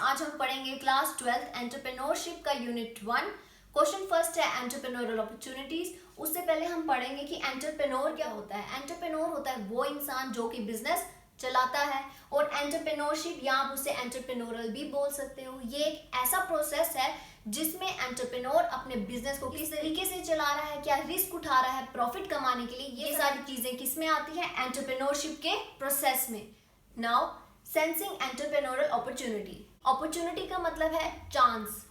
आज हम पढ़ेंगे क्लास 12th एंटरप्रेन्योरशिप का यूनिट 1। क्वेश्चन फर्स्ट है एंटरप्रेन्योरल अपॉर्चुनिटीज। उससे पहले हम पढ़ेंगे कि एंटरप्रेन्योर क्या होता है। एंटरप्रेन्योर होता है वो इंसान जो कि बिजनेस चलाता है, और एंटरप्रेन्योरशिप या आप उसे एंटरप्रेन्योरल भी बोल सकते हो। ये एक ऐसा प्रोसेस है जिसमें एंटरप्रेन्योर अपने बिजनेस को किस तरीके से चला रहा है, क्या रिस्क उठा रहा है प्रॉफिट कमाने के लिए, ये सारी चीजें किसमें आती है, एंटरप्रेन्योरशिप के प्रोसेस में। Now sensing entrepreneurial opportunity. Opportunity का मतलब है चांस,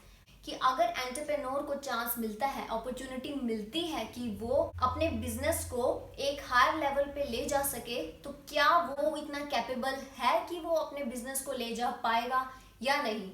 कि अगर एंटरप्रेन्योर को चांस मिलता है, अपॉर्चुनिटी मिलती है कि वो अपने बिजनेस को एक हायर लेवल पे ले जा सके, तो क्या वो इतना कैपेबल है कि वो अपने बिजनेस को ले जा पाएगा या नहीं।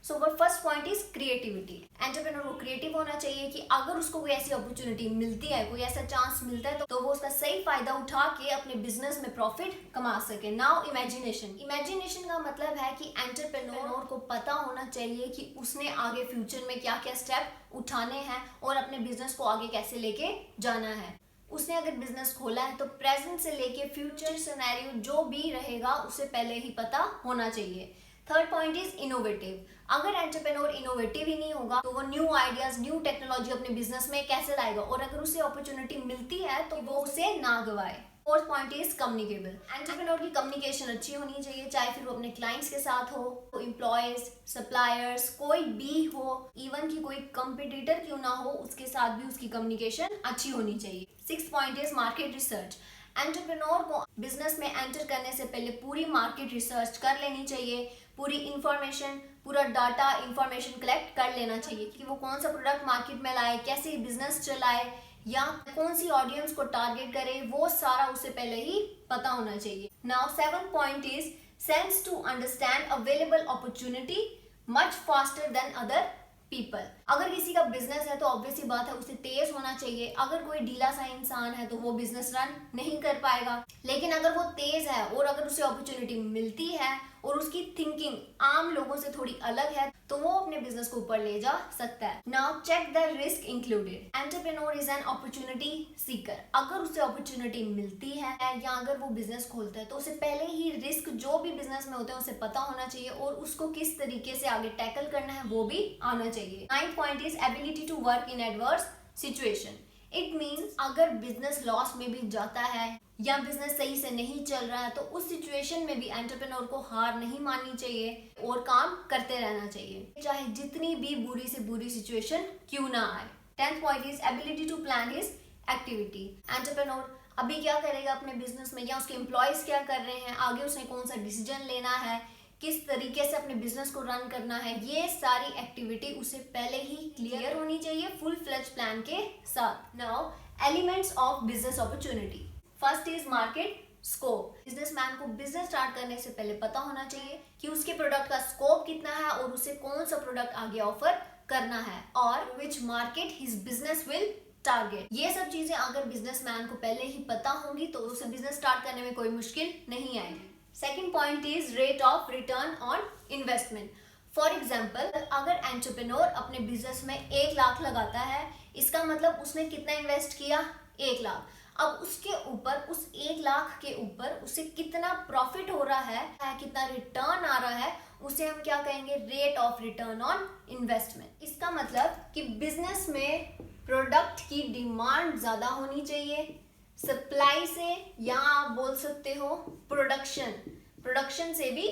So our first point is creativity. Entrepreneur को क्रिएटिव होना चाहिए कि अगर उसको कोई ऐसी अपॉर्चुनिटी मिलती है, कोई ऐसा चांस मिलता है, तो वो उसका सही फायदा उठा के अपने बिजनेस में प्रॉफिट कमा सके। Now imagination. इमेजिनेशन का मतलब है कि एंटरप्रेन्योर को पता होना चाहिए कि उसने आगे फ्यूचर में क्या क्या स्टेप उठाने हैं और अपने बिजनेस को आगे कैसे लेके जाना है। उसने अगर बिजनेस खोला है तो प्रेजेंट से लेके फ्यूचर सिनेरियो जो भी रहेगा उसे पहले ही पता होना चाहिए। Third point is innovative. अगर एंटरप्रेन्योर इनोवेटिव ही नहीं होगा तो वो न्यू आइडियाज, न्यू टेक्नोलॉजी अपने बिजनेस में कैसे लाएगा, और अगर उसे अपॉर्चुनिटी मिलती है तो वो उसे ना गवाए। Fourth point is communicable. Entrepreneur की कम्युनिकेशन अच्छी होनी चाहिए, चाहे फिर वो अपने क्लाइंट्स के साथ हो, एम्प्लॉयज, सप्लायर्स, कोई भी हो, इवन की कोई कंपटीटर क्यों ना हो, उसके साथ भी उसकी कम्युनिकेशन अच्छी होनी चाहिए। Sixth point is market research. Entrepreneur को बिजनेस में एंटर करने से पहले पूरी मार्केट रिसर्च कर लेनी चाहिए, पूरी इंफॉर्मेशन, पूरा डाटा इंफॉर्मेशन कलेक्ट कर लेना चाहिए कि वो कौन सा प्रोडक्ट मार्केट में लाए, कैसे बिजनेस चलाए, या कौन सी ऑडियंस को टारगेट करे, वो सारा उससे पहले ही पता होना चाहिए। Now seventh point is sense to understand available opportunity much faster than other people. अगर किसी का बिजनेस है तो ऑब्वियसली बात है उसे तेज होना चाहिए। अगर कोई ढीला सा इंसान है तो वो बिजनेस रन नहीं कर पाएगा, लेकिन अगर वो तेज है और अगर उसे अपॉर्चुनिटी मिलती है और उसकी थिंकिंग आम लोगों से थोड़ी अलग है, तो वो अपने बिजनेस को ऊपर ले जा सकता है। Now check the risk included. Entrepreneur is an opportunity seeker. अगर उसे अपॉर्चुनिटी मिलती है या अगर वो बिजनेस खोलता है तो उसे पहले ही रिस्क जो भी बिजनेस में होते हैं उसे पता होना चाहिए, और उसको किस तरीके से आगे टैकल करना है वो भी आना चाहिए। Ninth point is ability to work in adverse situation. It means अगर बिजनेस लॉस में भी जाता है या बिजनेस सही से नहीं चल रहा है तो उस सिचुएशन में भी एंटरप्रेन्योर को हार नहीं माननी चाहिए और काम करते रहना चाहिए, चाहे जितनी भी बुरी से बुरी सिचुएशन क्यों ना आए। 10th point is ability to plan his activity. Entrepreneur अभी क्या करेगा अपने बिजनेस में, या उसके एम्प्लॉयज क्या कर रहे हैं, आगे उसने कौन सा डिसीजन लेना है, किस तरीके से अपने बिजनेस को रन करना है, ये सारी एक्टिविटी उसे पहले ही क्लियर होनी चाहिए फुल फ्लेज प्लान के साथ। Now elements of business opportunity. First is market scope. Businessman को बिजनेस स्टार्ट करने से पहले पता होना चाहिए कि उसके प्रोडक्ट का स्कोप कितना है और उसे कौन सा प्रोडक्ट आगे ऑफर करना है, और which market his business will target. ये सब चीजें अगर बिजनेसमैन को पहले ही पता होंगी तो उसे बिजनेस स्टार्ट करने में कोई मुश्किल नहीं आएगी। Second point is rate of return on investment. For example, अगर एंटरप्रेन्योर अपने बिजनेस में 1 लाख लगाता है, इसका मतलब उसने कितना इन्वेस्ट किया, 1 लाख। अब उसके ऊपर, उस 1 लाख के ऊपर उसे कितना प्रॉफिट हो रहा है, कितना रिटर्न आ रहा है, उसे हम क्या कहेंगे, rate of return on investment. इसका मतलब कि बिजनेस में प्रोडक्ट की डिमांड ज्यादा होनी चाहिए सप्लाई से, या आप बोल सकते हो प्रोडक्शन से भी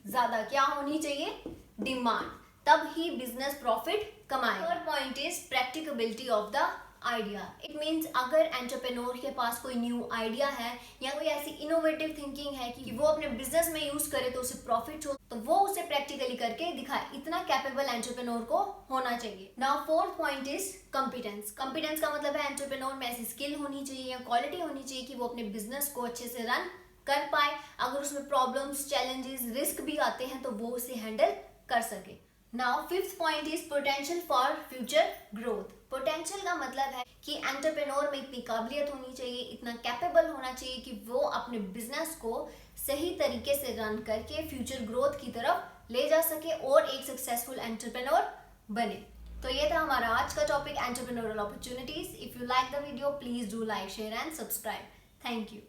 ज्यादा क्या होनी चाहिए, डिमांड, तब ही बिजनेस प्रॉफिट कमाएगा। Third point is practicability of the idea. It means अगर एंटरप्रेन्योर के पास कोई न्यू आइडिया है या कोई ऐसी इनोवेटिव थिंकिंग है कि वो अपने बिजनेस में यूज करे तो उसे प्रॉफिट हो, तो वो उसे प्रैक्टिकली करके दिखाए। इतना कैपेबल एंटरप्रेन्योर को होना चाहिए। Now fourth point is competence. Competence का मतलब है एंटरप्रेन्योर में ऐसी स्किल होनी चाहिए या क्वालिटी होनी चाहिए कि वो अपने बिजनेस को अच्छे से रन कर पाए। अगर उसमें प्रॉब्लम्स, चैलेंजेस, रिस्क भी आते हैं तो वो उसे हैंडल कर सके। Now fifth point is potential for future growth. Potential का मतलब है कि एंटरप्रेन्योर में इतनी काबिलियत होनी चाहिए, इतना कैपेबल होना चाहिए कि वो अपने बिजनेस को सही तरीके से रन करके फ्यूचर ग्रोथ की तरफ ले जा सके और एक सक्सेसफुल एंटरप्रेन्योर बने। तो ये था हमारा आज का topic, entrepreneurial opportunities. If you like the video please do like, share and subscribe. Thank you.